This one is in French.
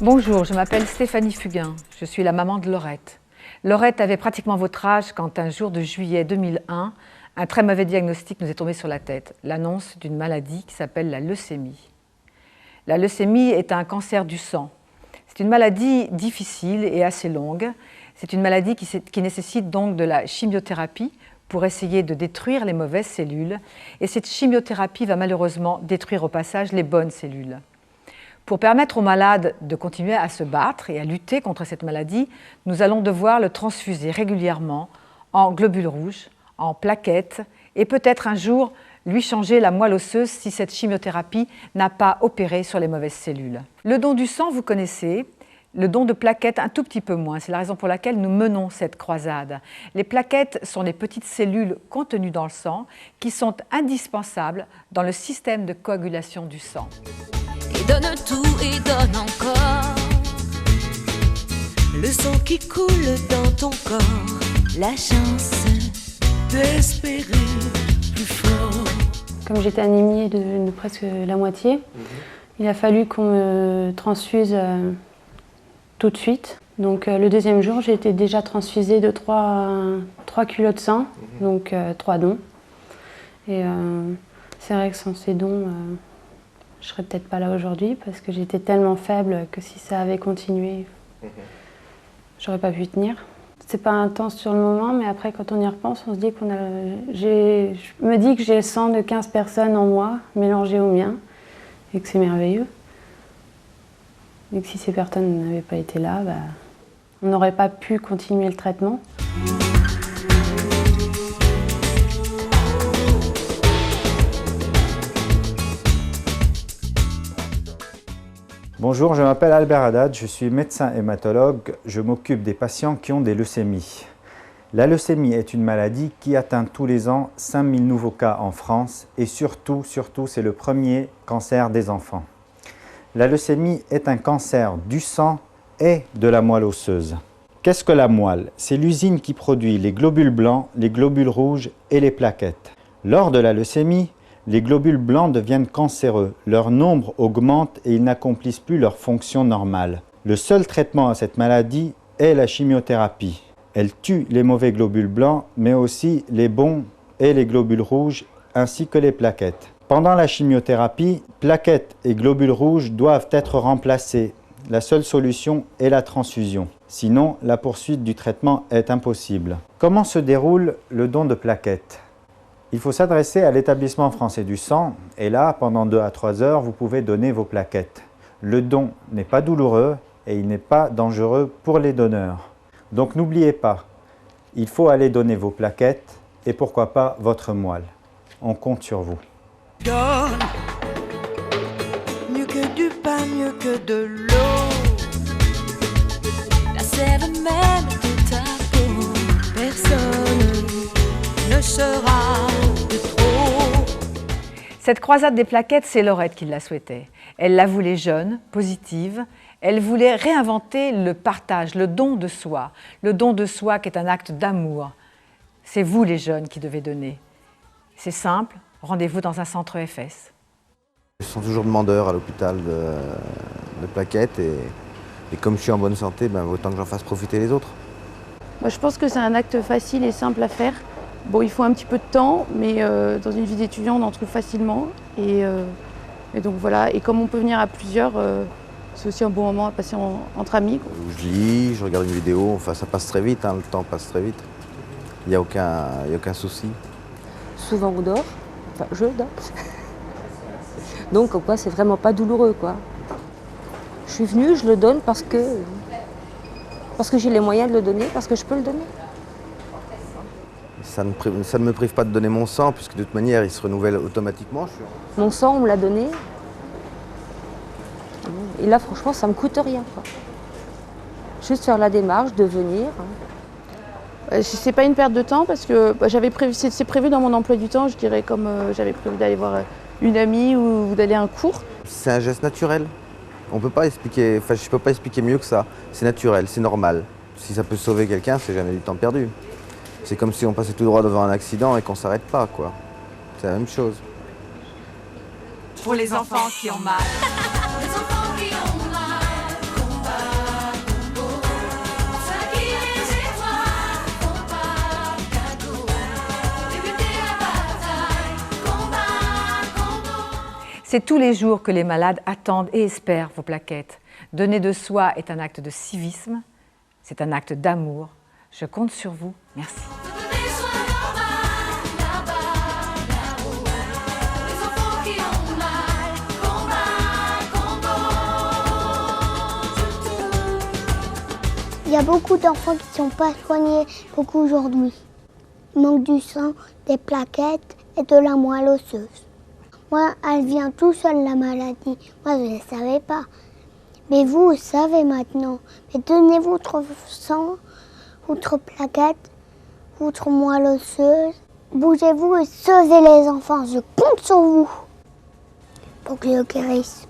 Bonjour, je m'appelle Stéphanie Fugain, je suis la maman de Laurette. Laurette avait pratiquement votre âge quand un jour de juillet 2001, un très mauvais diagnostic nous est tombé sur la tête, l'annonce d'une maladie qui s'appelle la leucémie. La leucémie est un cancer du sang. C'est une maladie difficile et assez longue. C'est une maladie qui nécessite donc de la chimiothérapie pour essayer de détruire les mauvaises cellules. Et cette chimiothérapie va malheureusement détruire au passage les bonnes cellules. Pour permettre aux malades de continuer à se battre et à lutter contre cette maladie, nous allons devoir le transfuser régulièrement en globules rouges, en plaquettes et peut-être un jour lui changer la moelle osseuse si cette chimiothérapie n'a pas opéré sur les mauvaises cellules. Le don du sang, vous connaissez, le don de plaquettes un tout petit peu moins. C'est la raison pour laquelle nous menons cette croisade. Les plaquettes sont les petites cellules contenues dans le sang qui sont indispensables dans le système de coagulation du sang. Et donne tout et donne encore le sang qui coule dans ton corps, la chance d'espérer plus fort. Comme j'étais anémiée de presque la moitié, il a fallu qu'on me transfuse tout de suite. Donc le deuxième jour, j'ai été déjà transfusée de 3 kilos de sang, donc 3 dons. Et c'est vrai que sans ces dons, je serais peut-être pas là aujourd'hui parce que j'étais tellement faible que si ça avait continué, j'aurais pas pu tenir. C'est pas intense sur le moment, mais après quand on y repense, on se dit je me dis que j'ai le sang de 15 personnes en moi mélangé au mien et que c'est merveilleux. Et que si ces personnes n'avaient pas été là, on n'aurait pas pu continuer le traitement. Bonjour, je m'appelle Albert Haddad, je suis médecin hématologue, je m'occupe des patients qui ont des leucémies. La leucémie est une maladie qui atteint tous les ans 5000 nouveaux cas en France et surtout, c'est le premier cancer des enfants. La leucémie est un cancer du sang et de la moelle osseuse. Qu'est-ce que la moelle? C'est l'usine qui produit les globules blancs, les globules rouges et les plaquettes. Lors de la leucémie, les globules blancs deviennent cancéreux, leur nombre augmente et ils n'accomplissent plus leur fonction normale. Le seul traitement à cette maladie est la chimiothérapie. Elle tue les mauvais globules blancs, mais aussi les bons et les globules rouges, ainsi que les plaquettes. Pendant la chimiothérapie, plaquettes et globules rouges doivent être remplacés. La seule solution est la transfusion. Sinon, la poursuite du traitement est impossible. Comment se déroule le don de plaquettes ? Il faut s'adresser à l'établissement français du sang et là, pendant 2 à 3 heures, vous pouvez donner vos plaquettes. Le don n'est pas douloureux et il n'est pas dangereux pour les donneurs. Donc n'oubliez pas, il faut aller donner vos plaquettes et pourquoi pas votre moelle. On compte sur vous. Donne mieux que du pain, mieux que de l'eau. La sève même de ta peau, personne ne sera de trop. Cette croisade des plaquettes, c'est Laurette qui la souhaitait. Elle la voulait jeune, positive. Elle voulait réinventer le partage, le don de soi. Le don de soi qui est un acte d'amour. C'est vous les jeunes qui devez donner. C'est simple, rendez-vous dans un centre EFS. Ils sont toujours demandeurs à l'hôpital de plaquettes et comme je suis en bonne santé, autant que j'en fasse profiter les autres. Je pense que c'est un acte facile et simple à faire. Bon, il faut un petit peu de temps, mais dans une vie d'étudiant, on en trouve facilement. Et donc voilà, et comme on peut venir à plusieurs, c'est aussi un bon moment à passer entre amis. Je lis, je regarde une vidéo, ça passe très vite, le temps passe très vite. Il n'y a aucun souci. Souvent on dort, enfin je dors. Donc quoi, c'est vraiment pas douloureux quoi. Je suis venue, je le donne parce que j'ai les moyens de le donner, parce que je peux le donner. Ça ne me prive pas de donner mon sang, puisque de toute manière, il se renouvelle automatiquement. Mon sang, on me l'a donné. Et là, franchement, ça me coûte rien, quoi. Juste faire la démarche de venir. C'est pas une perte de temps parce que c'est prévu dans mon emploi du temps, je dirais, comme j'avais prévu d'aller voir une amie ou d'aller à un cours. C'est un geste naturel. On peut pas expliquer, je peux pas expliquer mieux que ça. C'est naturel, c'est normal. Si ça peut sauver quelqu'un, c'est jamais du temps perdu. C'est comme si on passait tout droit devant un accident et qu'on s'arrête pas, quoi. C'est la même chose. Pour les enfants qui ont mal. Les enfants qui ont mal, C'est tous les jours que les malades attendent et espèrent vos plaquettes. Donner de soi est un acte de civisme, c'est un acte d'amour. Je compte sur vous. Merci. Il y a beaucoup d'enfants qui ne sont pas soignés beaucoup aujourd'hui. Il manque du sang, des plaquettes et de la moelle osseuse. Moi, elle vient tout seule la maladie. Moi, je ne le savais pas. Mais vous savez maintenant. Mais donnez votre sang, votre plaquette, votre moelle osseuse. Bougez-vous et sauvez les enfants. Je compte sur vous pour que je guérisse.